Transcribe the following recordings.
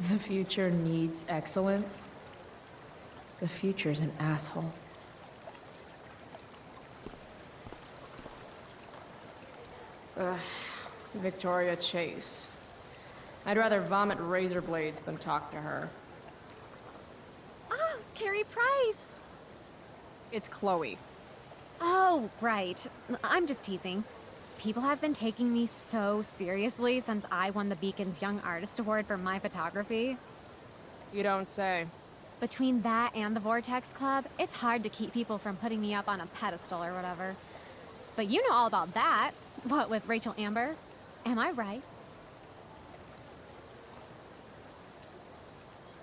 The future needs excellence. The future's an asshole. Ugh, Victoria Chase. I'd rather vomit razor blades than talk to her. Oh, Carrie Price! It's Chloe. Oh, right. I'm just teasing. People have been taking me so seriously since I won the Beacon's Young Artist Award for my photography. You don't say. Between that and the Vortex Club, it's hard to keep people from putting me up on a pedestal or whatever. But you know all about that. What with Rachel Amber? Am I right?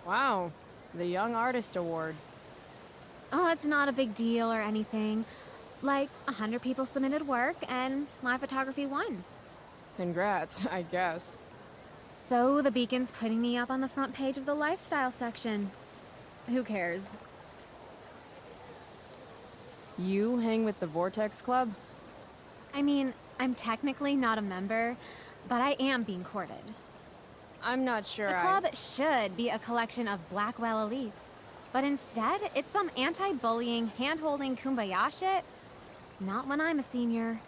Wow, the Young Artist Award. Oh, it's not a big deal or anything. Like, 100 people submitted work, and my photography won. Congrats, I guess. So the Beacon's putting me up on the front page of the lifestyle section. Who cares? You hang with the Vortex Club? I mean, I'm technically not a member, but I am being courted. I'm not sure The club should be a collection of Blackwell elites, but instead, it's some anti-bullying, hand-holding kumbaya shit. Not when I'm a senior.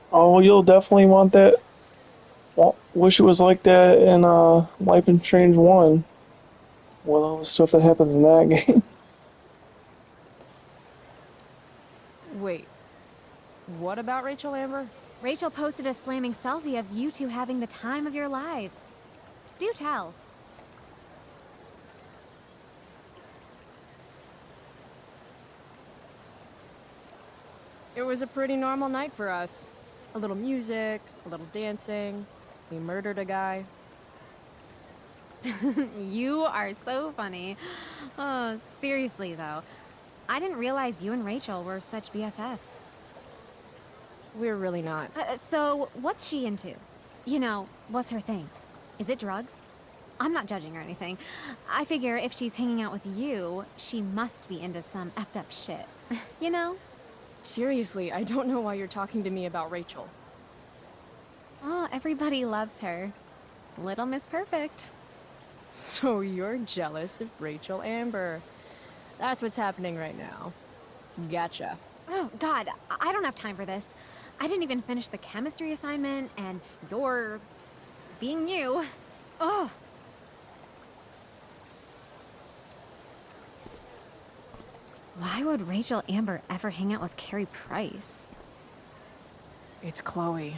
Oh, you'll definitely want that. Well, wish it was like that in Life is Strange 1. With all the stuff that happens in that game. Wait, what about Rachel Amber? Rachel posted a slamming selfie of you two having the time of your lives. Do tell. It was a pretty normal night for us. A little music, a little dancing. We murdered a guy. You are so funny. Oh, seriously, though. I didn't realize you and Rachel were such BFFs. We're really not. So, what's she into? You know, what's her thing? Is it drugs? I'm not judging or anything. I figure if she's hanging out with you, she must be into some effed up shit. You know? Seriously, I don't know why you're talking to me about Rachel. Oh, everybody loves her. Little Miss Perfect. So you're jealous of Rachel Amber. That's what's happening right now. Gotcha. Oh, God, I don't have time for this. I didn't even finish the chemistry assignment, and you're being you. Oh, why would Rachel Amber ever hang out with Carrie Price? It's Chloe.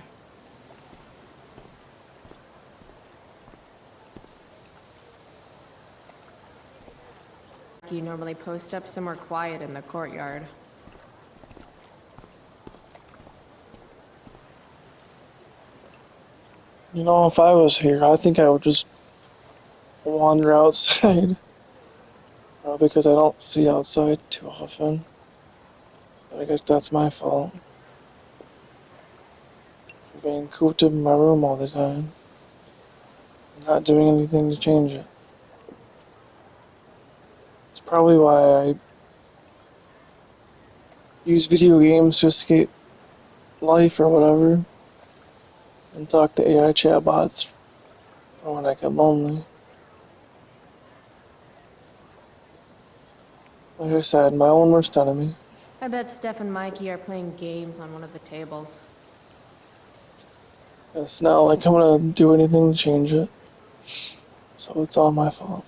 You normally post up somewhere quiet in the courtyard. You know, if I was here, I think I would just wander outside. Because I don't see outside too often. I guess that's my fault. For being cooped up in my room all the time. Not doing anything to change it. It's probably why I use video games to escape life or whatever. And talk to AI chatbots or when I get lonely. Like I said, my own worst enemy. I bet Steph and Mikey are playing games on one of the tables. It's not like I'm gonna do anything to change it. So it's all my fault.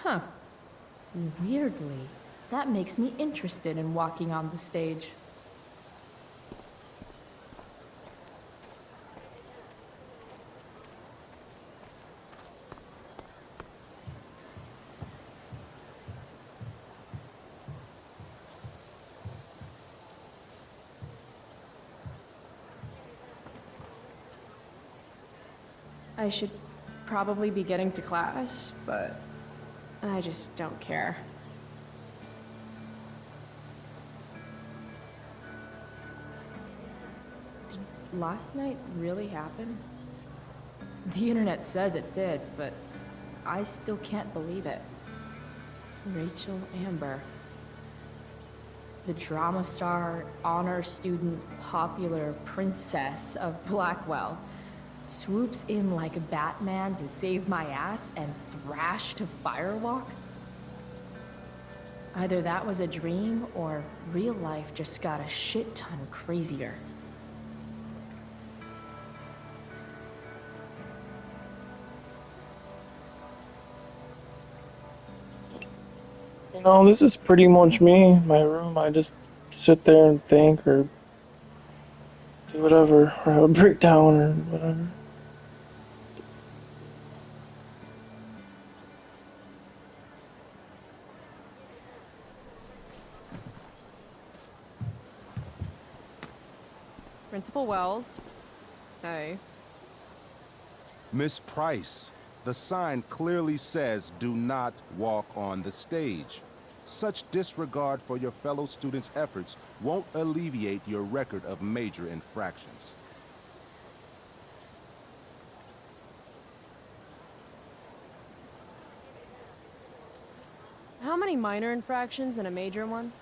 Huh. Weirdly, that makes me interested in walking on the stage. I should probably be getting to class, but I just don't care. Did last night really happen? The internet says it did, but I still can't believe it. Rachel Amber. The drama star, honor student, popular princess of Blackwell swoops in like a Batman to save my ass and thrash to Firewalk? Either that was a dream or real life just got a shit ton crazier. You know, this is pretty much me, my room. I just sit there and think or do whatever, or have a breakdown or whatever. Principal Wells. Hey. Miss Price, the sign clearly says do not walk on the stage. Such disregard for your fellow students' efforts won't alleviate your record of major infractions. How many minor infractions and a major one?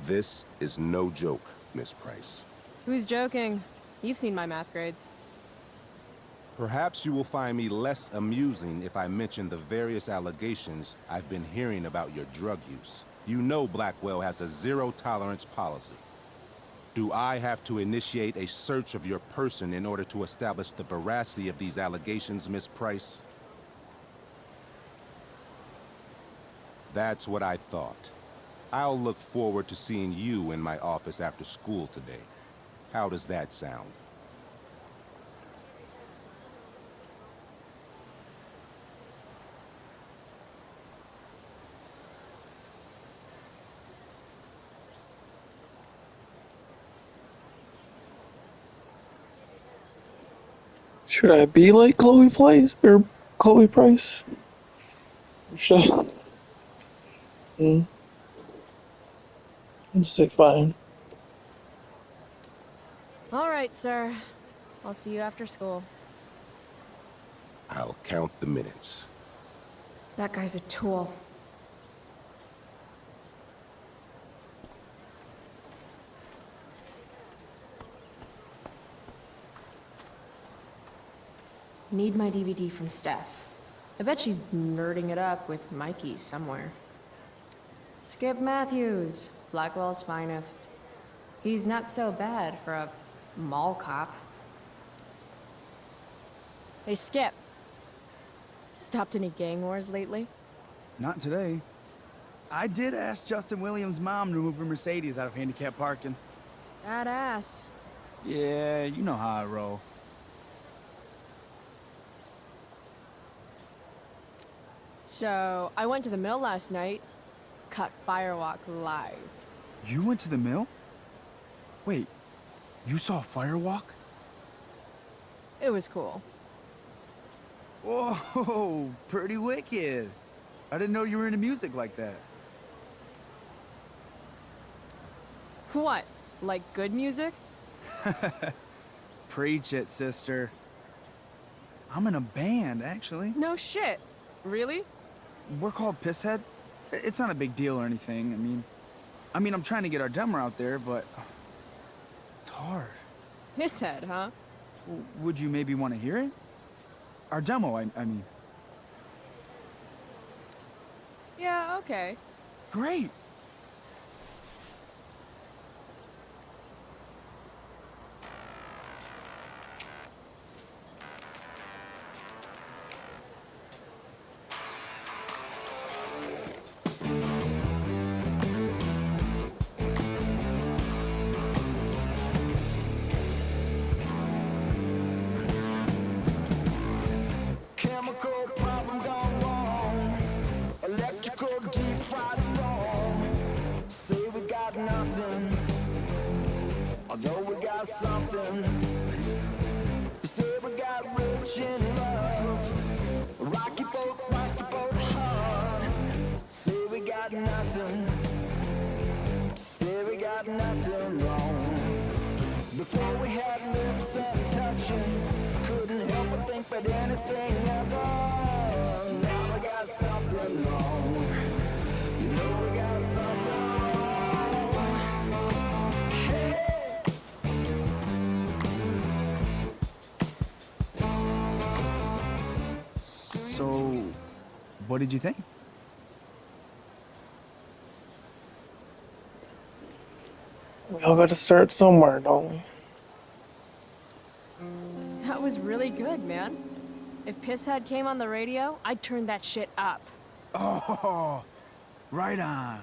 This is no joke, Miss Price. Who's joking? You've seen my math grades. Perhaps you will find me less amusing if I mention the various allegations I've been hearing about your drug use. You know Blackwell has a zero-tolerance policy. Do I have to initiate a search of your person in order to establish the veracity of these allegations, Miss Price? That's what I thought. I'll look forward to seeing you in my office after school today. How does that sound? Should I be like Chloe Price or Chloe Price? Or should I? I'm just say fine. All right, sir. I'll see you after school. I'll count the minutes. That guy's a tool. Need my DVD from Steph. I bet she's nerding it up with Mikey somewhere. Skip Matthews, Blackwell's finest. He's not so bad for a mall cop. Hey, Skip. Stopped any gang wars lately? Not today. I did ask Justin Williams' mom to move her Mercedes out of handicap parking. Badass. Yeah, you know how I roll. So, I went to the mill last night. Caught Firewalk live. You went to the mill? Wait, you saw a firewalk? It was cool. Whoa, pretty wicked. I didn't know you were into music like that. What? Like good music? Preach it, sister. I'm in a band, actually. No shit. Really? We're called Pisshead. It's not a big deal or anything. I mean, I'm trying to get our demo out there, but it's hard. Pisshead, huh? Would you maybe want to hear it? Our demo, I mean. Yeah, okay. Great. Chemical problem gone wrong. Electrical deep fried storm. Say we got nothing, although we got something. Say we got rich in love. Rocky boat hard. Say we got nothing. Say we got nothing wrong. Before said touching. Couldn't help but think but anything other. Now we got something wrong. You know we got something wrong. Hey. So, what did you think? We all got to start somewhere, don't we? That was really good, man. If Pisshead came on the radio, I'd turn that shit up. Oh, right on.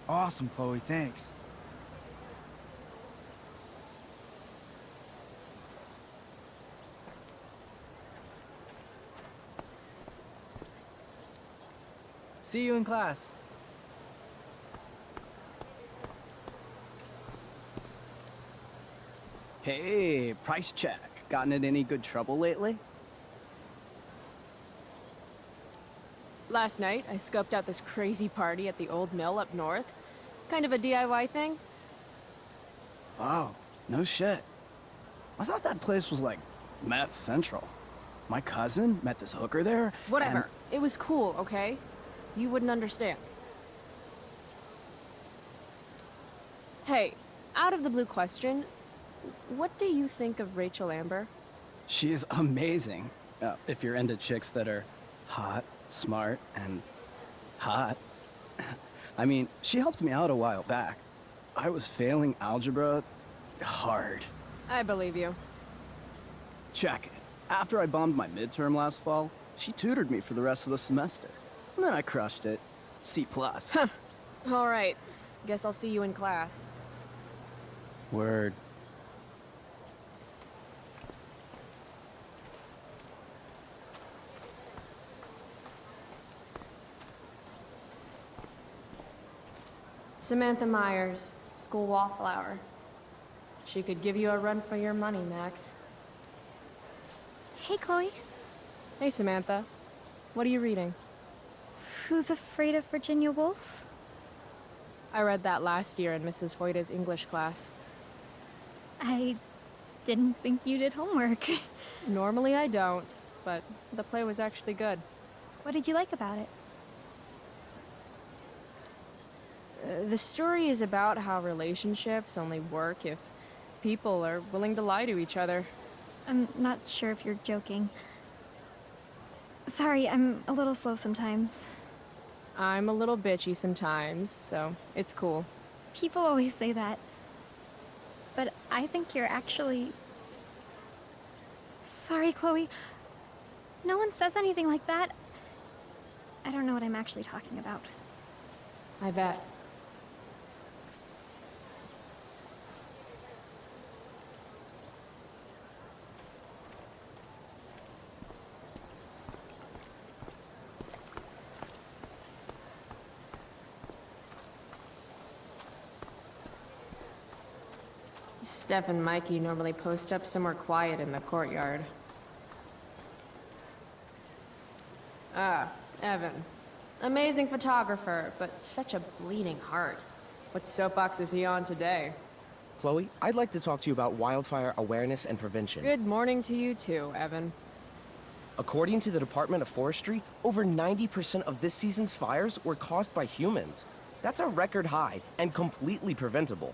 Awesome, Chloe, thanks. See you in class. Hey, price check. Gotten in any good trouble lately? Last night, I scoped out this crazy party at the old mill up north. Kind of a DIY thing. Wow, no shit. I thought that place was like meth central. My cousin met this hooker there. Whatever. It was cool, okay? You wouldn't understand. Hey, out of the blue question, what do you think of Rachel Amber? She is amazing. If you're into chicks that are hot, smart, and hot. I mean, she helped me out a while back. I was failing algebra hard. I believe you. Check it. After I bombed my midterm last fall, she tutored me for the rest of the semester. And then I crushed it. C+. All right. Guess I'll see you in class. Word. Samantha Myers, school wallflower. She could give you a run for your money, Max. Hey, Chloe. Hey, Samantha. What are you reading? Who's Afraid of Virginia Woolf? I read that last year in Mrs. Hoyta's English class. I didn't think you did homework. Normally I don't, but the play was actually good. What did you like about it? The story is about how relationships only work if people are willing to lie to each other. I'm not sure if you're joking. Sorry, I'm a little slow sometimes. I'm a little bitchy sometimes, so it's cool. People always say that. But I think you're actually... Sorry, Chloe. No one says anything like that. I don't know what I'm actually talking about. I bet. Steph and Mikey normally post up somewhere quiet in the courtyard. Ah, Evan. Amazing photographer, but such a bleeding heart. What soapbox is he on today? Chloe, I'd like to talk to you about wildfire awareness and prevention. Good morning to you too, Evan. According to the Department of Forestry, over 90% of this season's fires were caused by humans. That's a record high and completely preventable.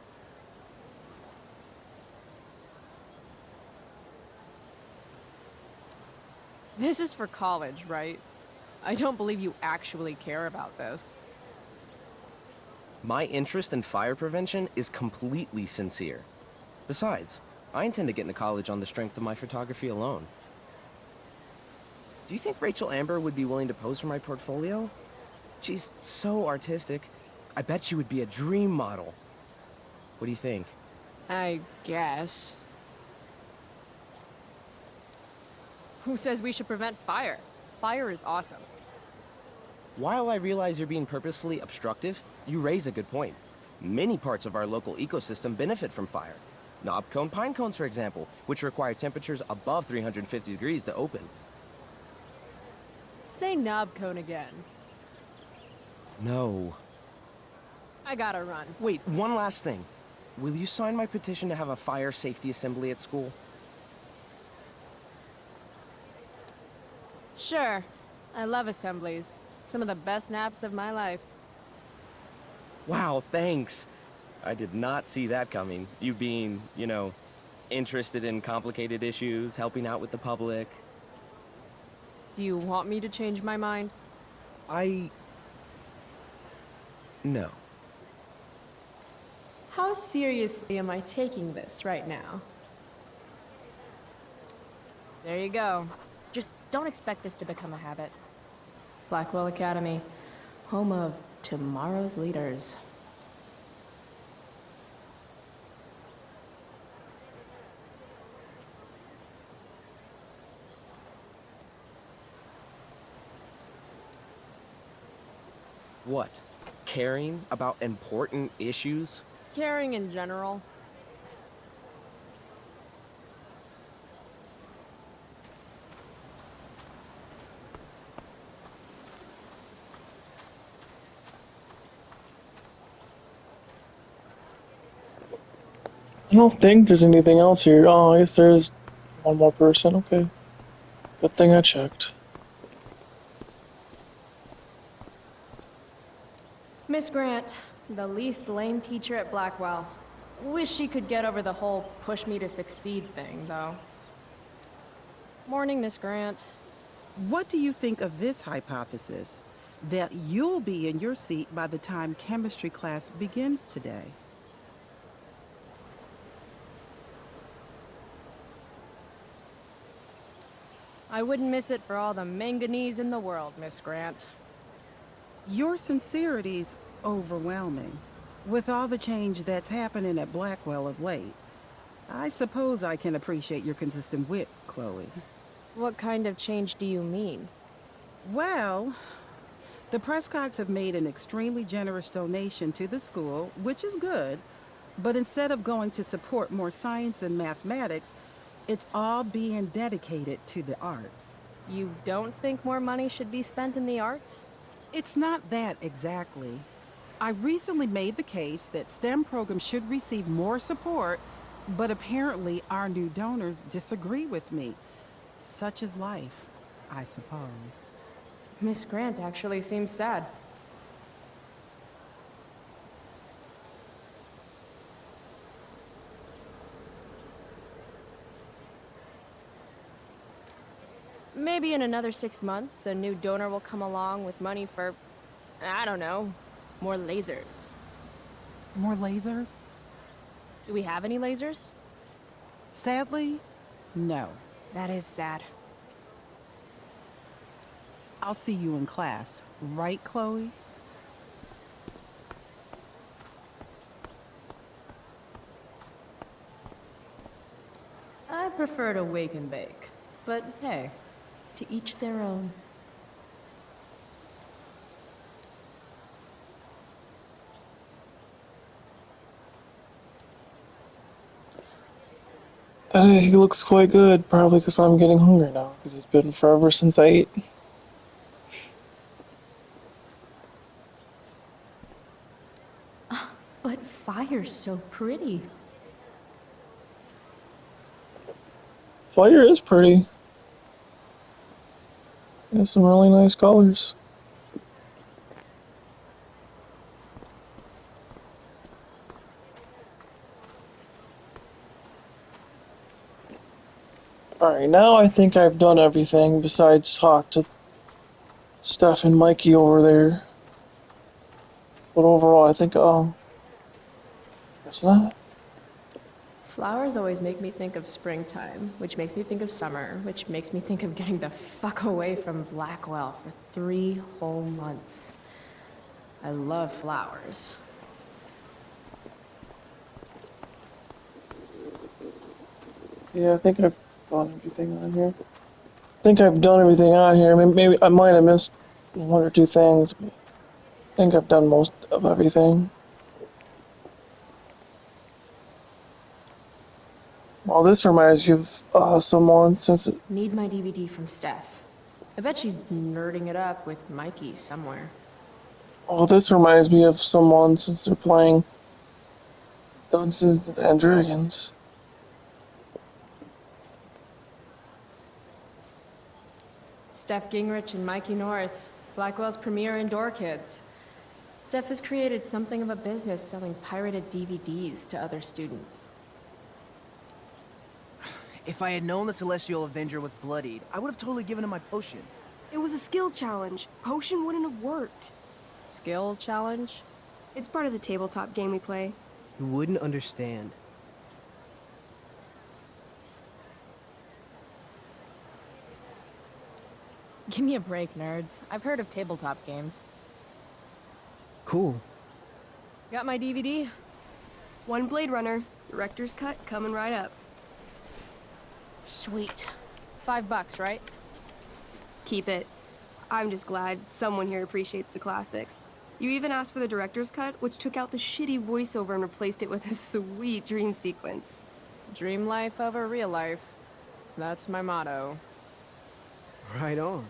This is for college, right? I don't believe you actually care about this. My interest in fire prevention is completely sincere. Besides, I intend to get into college on the strength of my photography alone. Do you think Rachel Amber would be willing to pose for my portfolio? She's so artistic. I bet she would be a dream model. What do you think? I guess. Who says we should prevent fire? Fire is awesome. While I realize you're being purposefully obstructive, you raise a good point. Many parts of our local ecosystem benefit from fire. Knobcone pine cones, for example, which require temperatures above 350 degrees to open. Say knob cone again. No. I gotta run. Wait, one last thing. Will you sign my petition to have a fire safety assembly at school? Sure. I love assemblies. Some of the best naps of my life. Wow, thanks. I did not see that coming. You being, interested in complicated issues, helping out with the public. Do you want me to change my mind? No. How seriously am I taking this right now? There you go. Just don't expect this to become a habit. Blackwell Academy, home of tomorrow's leaders. What? Caring about important issues? Caring in general. I don't think there's anything else here. Oh, I guess there's one more person. Okay. Good thing I checked. Miss Grant, the least lame teacher at Blackwell. Wish she could get over the whole push me to succeed thing, though. Morning, Miss Grant. What do you think of this hypothesis? That you'll be in your seat by the time chemistry class begins today. I wouldn't miss it for all the manganese in the world, Miss Grant. Your sincerity's overwhelming. With all the change that's happening at Blackwell of late, I suppose I can appreciate your consistent wit, Chloe. What kind of change do you mean? Well, the Prescotts have made an extremely generous donation to the school, which is good, but instead of going to support more science and mathematics, it's all being dedicated to the arts. You don't think more money should be spent in the arts? It's not that exactly. I recently made the case that STEM programs should receive more support, but apparently our new donors disagree with me. Such is life, I suppose. Miss Grant actually seems sad. Maybe in another 6 months, a new donor will come along with money for, I don't know, more lasers. More lasers? Do we have any lasers? Sadly, no. That is sad. I'll see you in class, right, Chloe? I prefer to wake and bake, but hey, to each their own. He looks quite good, probably because I'm getting hungry now, because it's been forever since I ate. But fire's so pretty. Fire is pretty. It has some really nice colors. Alright, now I think I've done everything besides talk to Steph and Mikey over there. But overall, I think, guess not. Flowers always make me think of springtime, which makes me think of summer, which makes me think of getting the fuck away from Blackwell for 3 whole months. I love flowers. Yeah, I think I've done everything on here. I think I've done everything on here. Maybe I might have missed 1 or 2 things, but I think I've done most of everything. Well, this reminds you of someone since it, Need my DVD from Steph. I bet she's nerding it up with Mikey somewhere. well, this reminds me of someone since they're playing Dungeons and Dragons. Steph Gingrich and Mikey North, Blackwell's premier indoor kids. Steph has created something of a business selling pirated DVDs to other students. If I had known the Celestial Avenger was bloodied, I would have totally given him my potion. It was a skill challenge. Potion wouldn't have worked. Skill challenge? It's part of the tabletop game we play. You wouldn't understand. Give me a break, nerds. I've heard of tabletop games. Cool. Got my DVD? One Blade Runner, director's cut coming right up. Sweet. $5, right? Keep it. I'm just glad someone here appreciates the classics. You even asked for the director's cut, which took out the shitty voiceover and replaced it with a sweet dream sequence. Dream life over real life. That's my motto. Right on.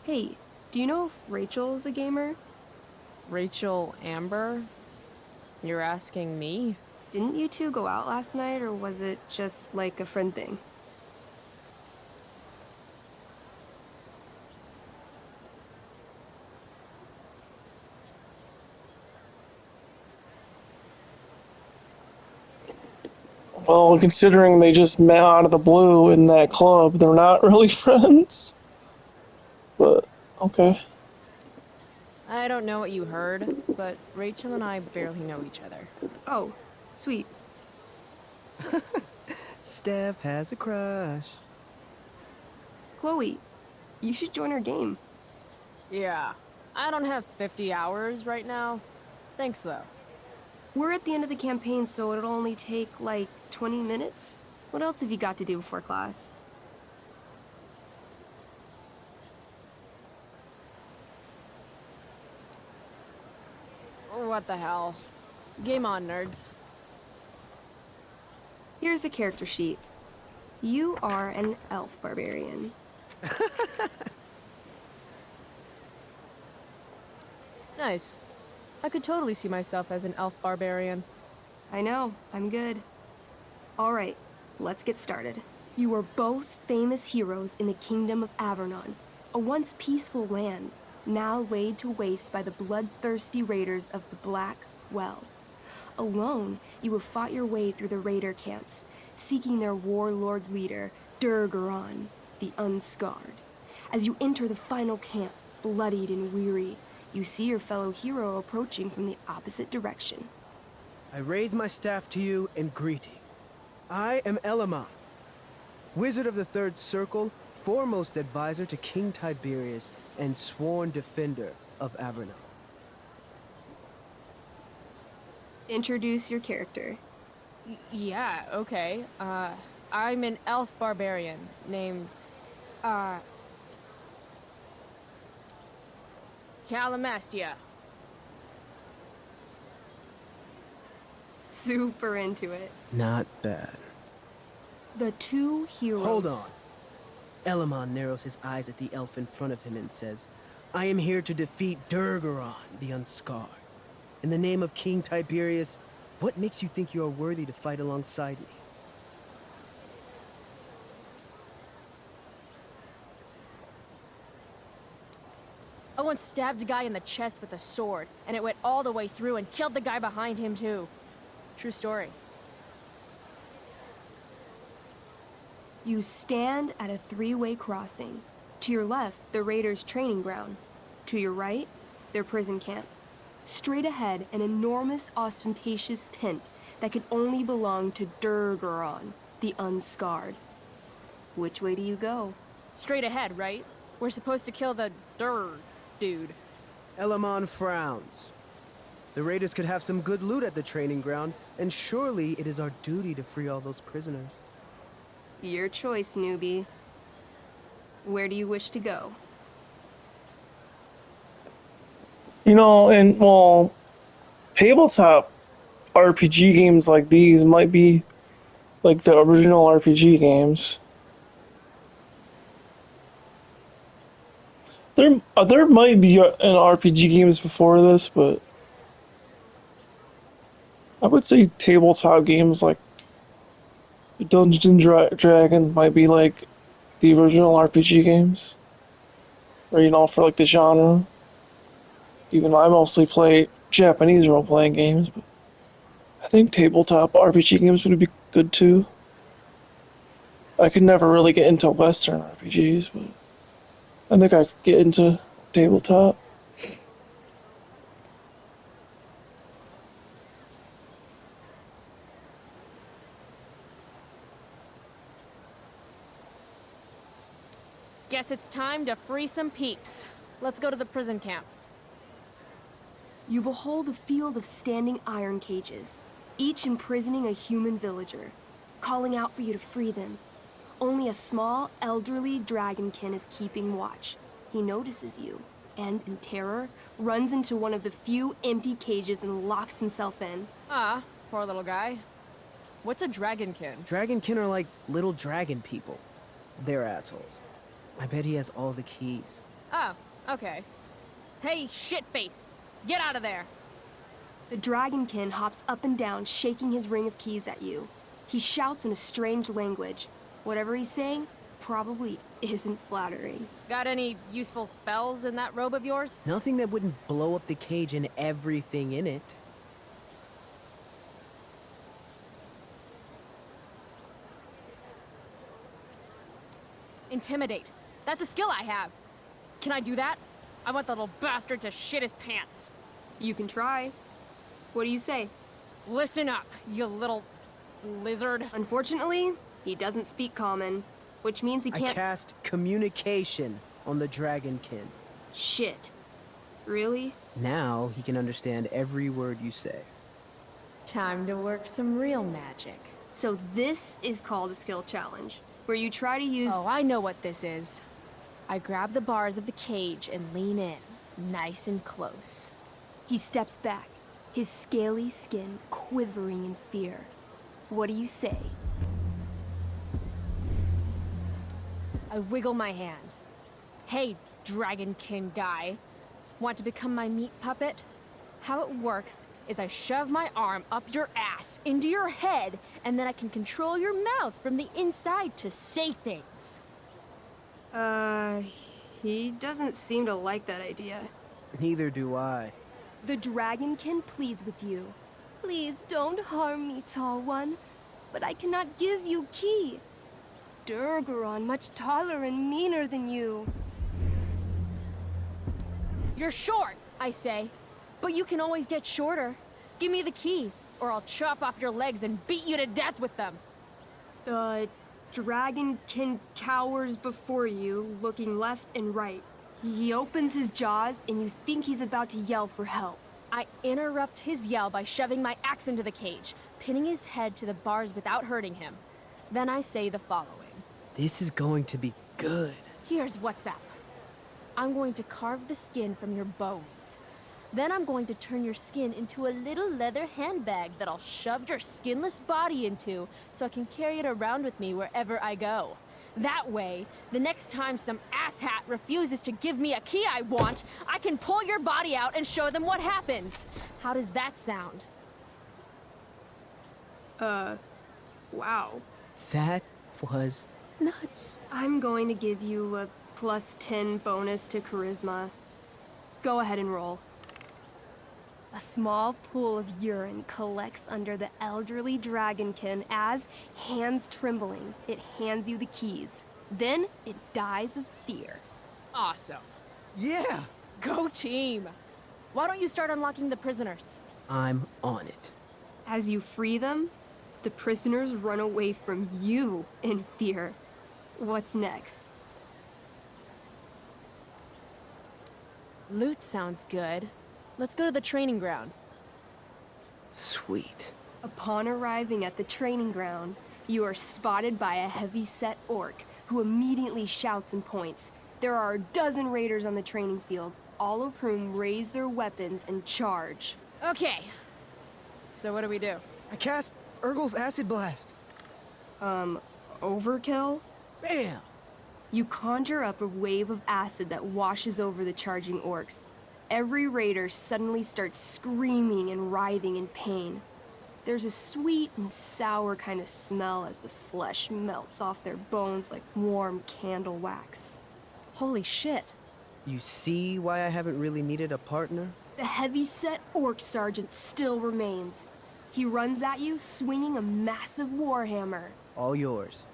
Hey, do you know if Rachel is a gamer? Rachel Amber? You're asking me? Didn't you two go out last night, or was it just like a friend thing? Well, considering they just met out of the blue in that club, they're not really friends. But, okay. I don't know what you heard, but Rachel and I barely know each other. Oh, sweet. Steph has a crush. Chloe, you should join our game. Yeah, I don't have 50 hours right now. Thanks, though. We're at the end of the campaign, so it'll only take, like, 20 minutes? What else have you got to do before class? What the hell? Game on, nerds. Here's a character sheet. You are an elf barbarian. Nice. I could totally see myself as an elf barbarian. I know, I'm good. Alright, let's get started. You are both famous heroes in the Kingdom of Avernon, a once peaceful land, now laid to waste by the bloodthirsty raiders of the Black Well. Alone, you have fought your way through the raider camps, seeking their warlord leader, Durgaron, the Unscarred. As you enter the final camp, bloodied and weary, you see your fellow hero approaching from the opposite direction. I raise my staff to you in greeting. I am Elamon, Wizard of the Third Circle, foremost advisor to King Tiberius, and sworn defender of Avernon. Introduce your character. Yeah, okay. I'm an elf barbarian named, Calamastia. Super into it. Not bad. The two heroes. Hold on. Elamon narrows his eyes at the elf in front of him and says, I am here to defeat Durgaron, the Unscarred. In the name of King Tiberius, what makes you think you are worthy to fight alongside me? I once stabbed a guy in the chest with a sword, and it went all the way through and killed the guy behind him, too. True story. You stand at a three-way crossing. To your left, the raiders' training ground. To your right, their prison camp. Straight ahead, an enormous, ostentatious tent that could only belong to Durgaron, the Unscarred. Which way do you go? Straight ahead, right? We're supposed to kill the dude. Elamon frowns. The raiders could have some good loot at the training ground, and surely it is our duty to free all those prisoners. Your choice, newbie. Where do you wish to go? You know, and well, tabletop RPG games like these might be like the original RPG games. There might be an RPG games before this, but I would say tabletop games like Dungeons and Dragons might be like the original RPG games. or for like the genre. Even though I mostly play Japanese role-playing games, but I think tabletop RPG games would be good too. I could never really get into Western RPGs, but I think I could get into tabletop. Guess it's time to free some peeps. Let's go to the prison camp. You behold a field of standing iron cages, each imprisoning a human villager, calling out for you to free them. Only a small, elderly dragonkin is keeping watch. He notices you, and in terror, runs into one of the few empty cages and locks himself in. Ah, poor little guy. What's a dragonkin? Dragonkin are like little dragon people. They're assholes. I bet he has all the keys. Oh, okay. Hey, shitface! Get out of there! The dragonkin hops up and down, shaking his ring of keys at you. He shouts in a strange language. Whatever he's saying probably isn't flattering. Got any useful spells in that robe of yours? Nothing that wouldn't blow up the cage and everything in it. Intimidate. That's a skill I have. Can I do that? I want the little bastard to shit his pants. You can try. What do you say? Listen up, you little lizard. Unfortunately, he doesn't speak common, which means he I can't— cast communication on the dragonkin. Shit. Really? Now he can understand every word you say. Time to work some real magic. So this is called a skill challenge, where you try to use— Oh, I know what this is. I grab the bars of the cage and lean in, nice and close. He steps back, his scaly skin quivering in fear. What do you say? I wiggle my hand. Hey, dragonkin guy. Want to become my meat puppet? How it works is I shove my arm up your ass into your head, and then I can control your mouth from the inside to say things. He doesn't seem to like that idea. Neither do I. The dragonkin pleads with you. Please don't harm me, tall one. But I cannot give you key. Durgaron much taller and meaner than you. You're short, I say. But you can always get shorter. Give me the key, or I'll chop off your legs and beat you to death with them. The dragonkin cowers before you, looking left and right. He opens his jaws, and you think he's about to yell for help. I interrupt his yell by shoving my axe into the cage, pinning his head to the bars without hurting him. Then I say the following. This is going to be good. Here's what's up. I'm going to carve the skin from your bones. Then I'm going to turn your skin into a little leather handbag that I'll shove your skinless body into so I can carry it around with me wherever I go. That way, the next time some asshat refuses to give me a key I want, I can pull your body out and show them what happens. How does that sound? Wow. That was nuts. I'm going to give you a +10 bonus to charisma. Go ahead and roll. A small pool of urine collects under the elderly dragonkin as, hands trembling, it hands you the keys. Then it dies of fear. Awesome. Yeah! Go team! Why don't you start unlocking the prisoners? I'm on it. As you free them, the prisoners run away from you in fear. What's next? Loot sounds good. Let's go to the training ground. Sweet. Upon arriving at the training ground, you are spotted by a heavy-set orc who immediately shouts and points. There are a dozen raiders on the training field, all of whom raise their weapons and charge. Okay. So what do we do? I cast Urgel's Acid Blast. Overkill? Bam! You conjure up a wave of acid that washes over the charging orcs. Every raider suddenly starts screaming and writhing in pain. There's a sweet and sour kind of smell as the flesh melts off their bones like warm candle wax. Holy shit. You see why I haven't really needed a partner? The heavy-set orc sergeant still remains. He runs at you swinging a massive warhammer. All yours.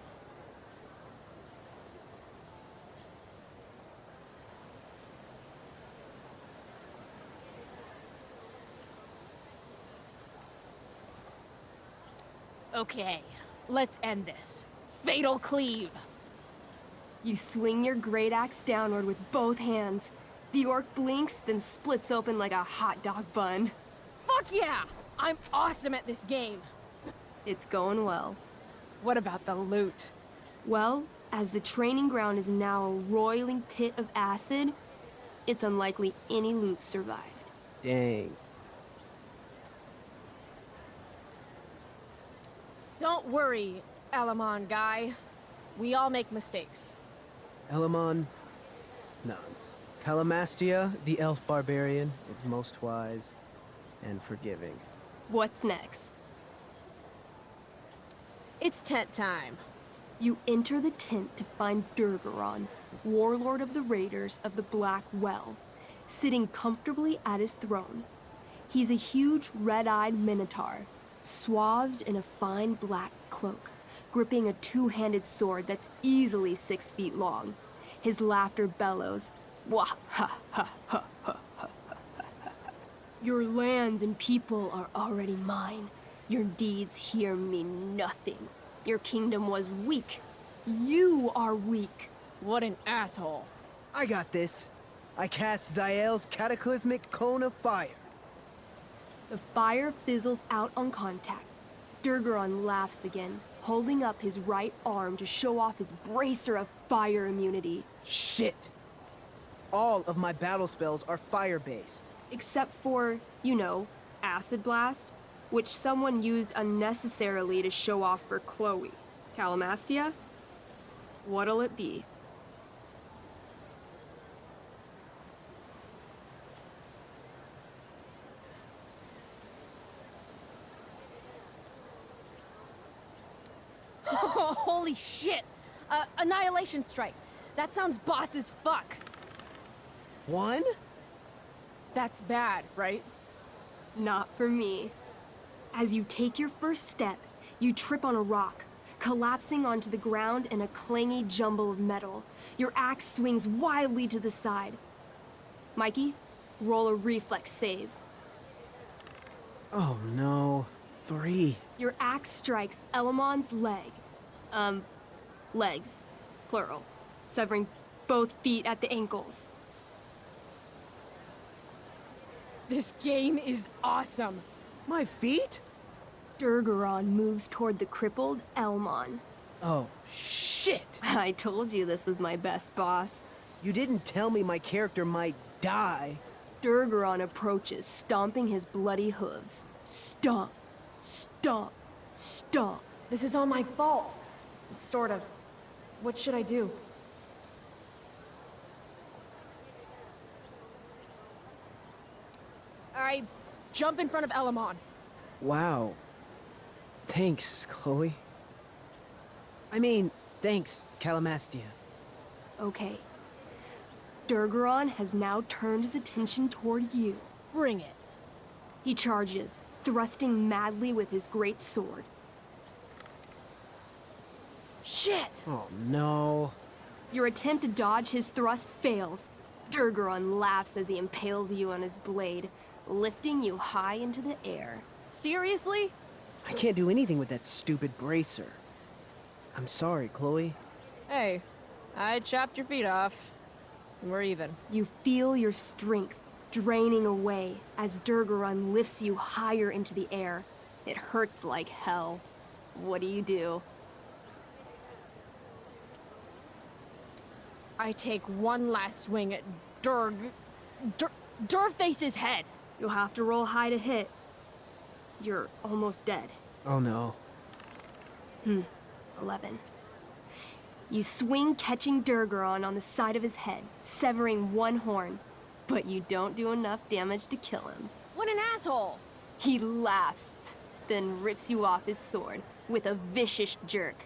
Okay, let's end this. Fatal cleave. You swing your great axe downward with both hands. The orc blinks, then splits open like a hot dog bun. Fuck yeah! I'm awesome at this game. It's going well. What about the loot? Well, as the training ground is now a roiling pit of acid, it's unlikely any loot survived. Dang. Don't worry, Alamon guy. We all make mistakes. Elamon, nods. Calamastia, the elf barbarian, is most wise and forgiving. What's next? It's tent time. You enter the tent to find Durgaron, warlord of the Raiders of the Black Well, sitting comfortably at his throne. He's a huge red-eyed minotaur, swathed in a fine black cloak, gripping a two-handed sword that's easily 6 feet long. His laughter bellows, wah ha ha ha ha ha. Your lands and people are already mine. Your deeds here mean nothing. Your kingdom was weak. You are weak. What an asshole. I got this. I cast Zael's cataclysmic cone of fire. The fire fizzles out on contact. Durgaron laughs again, holding up his right arm to show off his bracer of fire immunity. Shit! All of my battle spells are fire-based. Except for, you know, Acid Blast, which someone used unnecessarily to show off for Chloe. Calamastia? What'll it be? Holy shit! Annihilation Strike. That sounds boss as fuck. One? That's bad, right? Not for me. As you take your first step, you trip on a rock, collapsing onto the ground in a clangy jumble of metal. Your axe swings wildly to the side. Mikey, roll a reflex save. Oh no. 3. Your axe strikes Elamon's leg. Legs. Plural. Severing both feet at the ankles. This game is awesome. My feet? Durgaron moves toward the crippled Elmon. Oh, shit! I told you this was my best boss. You didn't tell me my character might die. Durgaron approaches, stomping his bloody hooves. Stomp, stomp, stomp. This is all my fault. Sort of. What should I do? I jump in front of Elamon. Wow. Thanks, Chloe. I mean, thanks, Calamastia. Okay. Durgaron has now turned his attention toward you. Bring it. He charges, thrusting madly with his great sword. Shit! Oh no. Your attempt to dodge his thrust fails. Durgaron laughs as he impales you on his blade, lifting you high into the air. Seriously? I can't do anything with that stupid bracer. I'm sorry, Chloe. Hey, I chopped your feet off. We're even. You feel your strength draining away as Durgaron lifts you higher into the air. It hurts like hell. What do? I take one last swing at Durface's head. You'll have to roll high to hit. You're almost dead. Oh no. 11. You swing, catching Durgaron on the side of his head, severing one horn, but you don't do enough damage to kill him. What an asshole! He laughs, then rips you off his sword with a vicious jerk.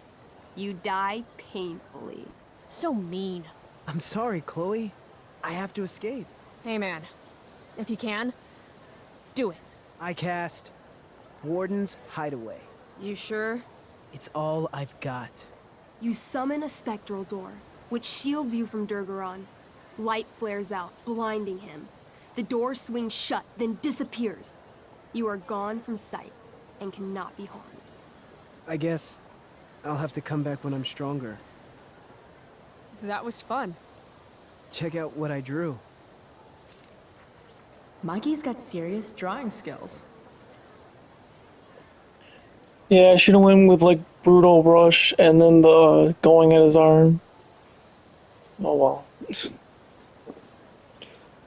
You die painfully. So mean. I'm sorry, Chloe. I have to escape. Hey man, if you can, do it. I cast Warden's Hideaway. You sure? It's all I've got. You summon a spectral door, which shields you from Durgaron. Light flares out, blinding him. The door swings shut, then disappears. You are gone from sight and cannot be harmed. I guess I'll have to come back when I'm stronger. That was fun. Check out what I drew. Mikey's got serious drawing skills. Yeah, I should have went with like brutal brush and then the going at his arm. Oh well.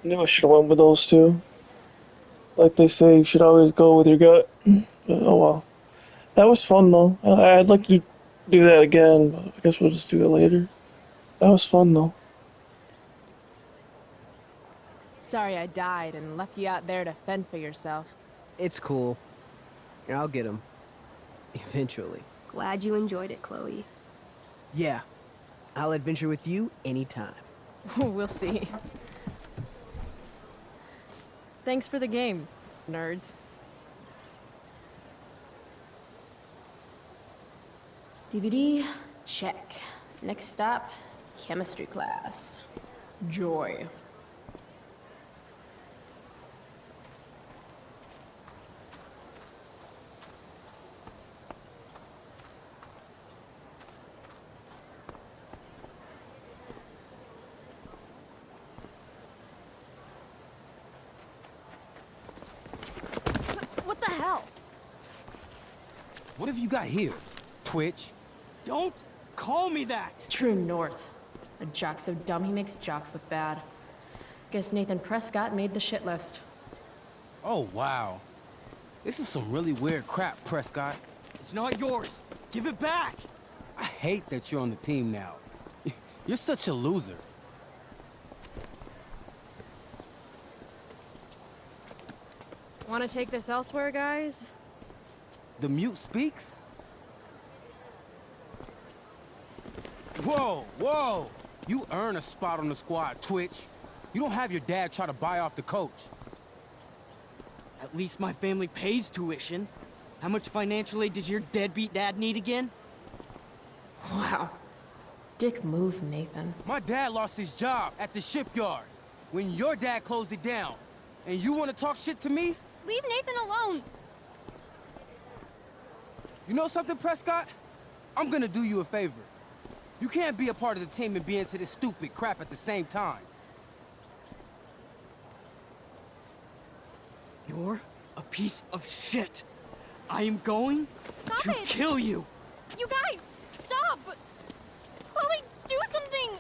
Knew I should have went with those two. Like they say, you should always go with your gut. But, oh well. That was fun though. I'd like to do that again, but I guess we'll just do it later. That was fun though. Sorry I died and left you out there to fend for yourself. It's cool. I'll get him. Eventually. Glad you enjoyed it, Chloe. Yeah. I'll adventure with you anytime. We'll see. Thanks for the game, nerds. DVD, check. Next stop, chemistry class. Joy. What the hell? What have you got here? Twitch? Don't call me that! True North. A jock so dumb he makes jocks look bad. Guess Nathan Prescott made the shit list. Oh, wow. This is some really weird crap, Prescott. It's not yours. Give it back! I hate that you're on the team now. You're such a loser. Want to take this elsewhere, guys? The mute speaks? Whoa, whoa! You earn a spot on the squad, Twitch. You don't have your dad try to buy off the coach. At least my family pays tuition. How much financial aid does your deadbeat dad need again? Wow. Dick move, Nathan. My dad lost his job at the shipyard when your dad closed it down. And you want to talk shit to me? Leave Nathan alone! You know something, Prescott? I'm gonna do you a favor. You can't be a part of the team and be into this stupid crap at the same time. You're a piece of shit. I am going Stop to it! kill you. You guys, stop! Chloe, do something!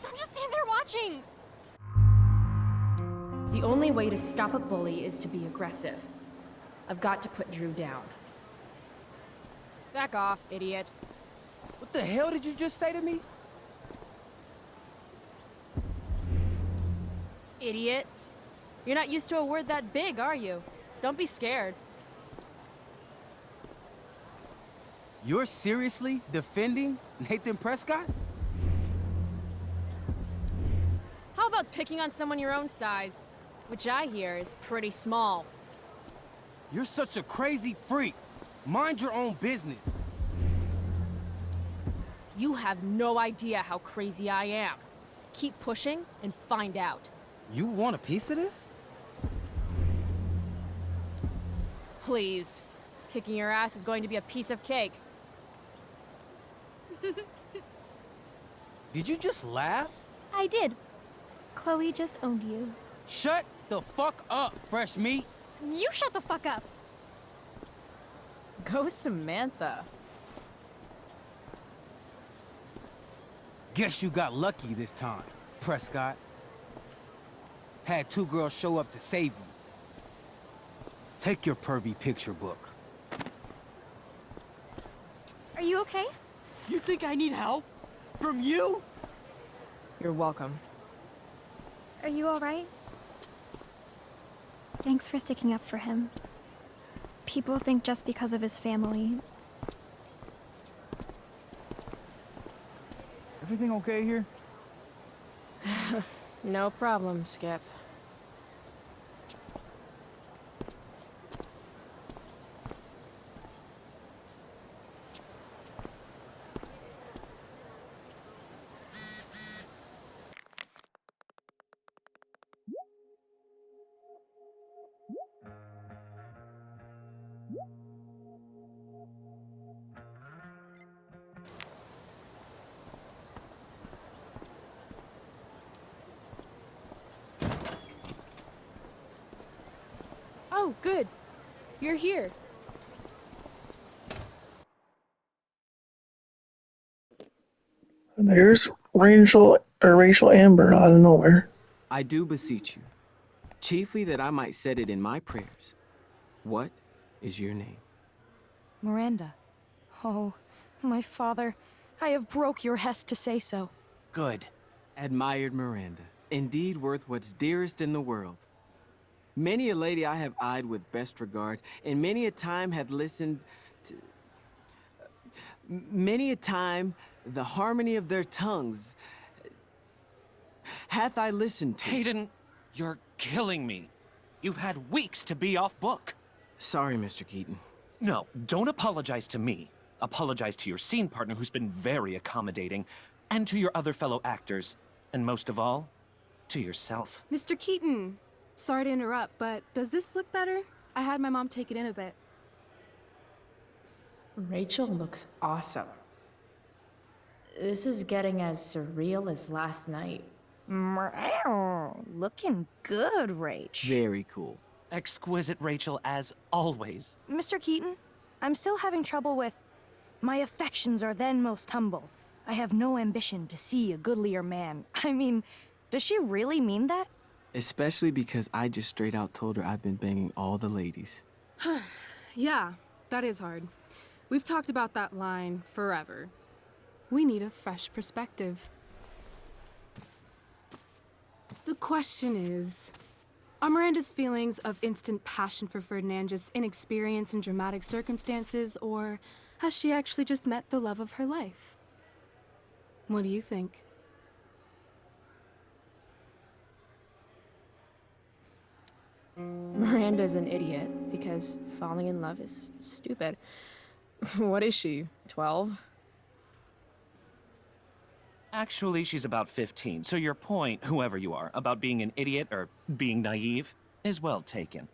Don't just stand there watching! The only way to stop a bully is to be aggressive. I've got to put Drew down. Back off, idiot. What the hell did you just say to me? Idiot. You're not used to a word that big, are you? Don't be scared. You're seriously defending Nathan Prescott? How about picking on someone your own size? Which I hear is pretty small. You're such a crazy freak. Mind your own business. You have no idea how crazy I am. Keep pushing and find out. You want a piece of this? Please. Kicking your ass is going to be a piece of cake. Did you just laugh? I did. Chloe just owned you. Shut the fuck up, fresh meat. You shut the fuck up. Go Samantha. Guess you got lucky this time, Prescott. Had two girls show up to save you. Take your pervy picture book. Are you okay? You think I need help? From you? You're welcome. Are you alright? Thanks for sticking up for him. People think just because of his family. Everything okay here? No problem, Skip. Oh, good. You're here. There's Rachel Amber out of nowhere. I do beseech you, chiefly that I might set it in my prayers. What is your name? Miranda. Oh, my father, I have broke your hest to say so. Good. Admired Miranda, indeed worth what's dearest in the world. Many a lady I have eyed with best regard, and many a time had listened to... Many a time the harmony of their tongues hath I listened to. Hayden, you're killing me. You've had weeks to be off book. Sorry, Mr. Keaton. No, don't apologize to me. Apologize to your scene partner who's been very accommodating, and to your other fellow actors, and most of all, to yourself. Mr. Keaton, sorry to interrupt, but does this look better? I had my mom take it in a bit. Rachel looks awesome. This is getting as surreal as last night. Looking good, Rach. Very cool. Exquisite, Rachel, as always. Mr. Keaton, I'm still having trouble with... My affections are then most humble. I have no ambition to see a goodlier man. I mean, does she really mean that? Especially because I just straight out told her I've been banging all the ladies. Yeah, that is hard. We've talked about that line forever. We need a fresh perspective. The question is, are Miranda's feelings of instant passion for Ferdinand just inexperience in dramatic circumstances, or has she actually just met the love of her life? What do you think? Miranda's an idiot because falling in love is stupid. What is she, 12? Actually, she's about 15, so your point, whoever you are, about being an idiot or being naive, is well taken.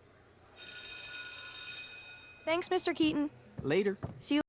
Thanks, Mr. Keaton. Later. See you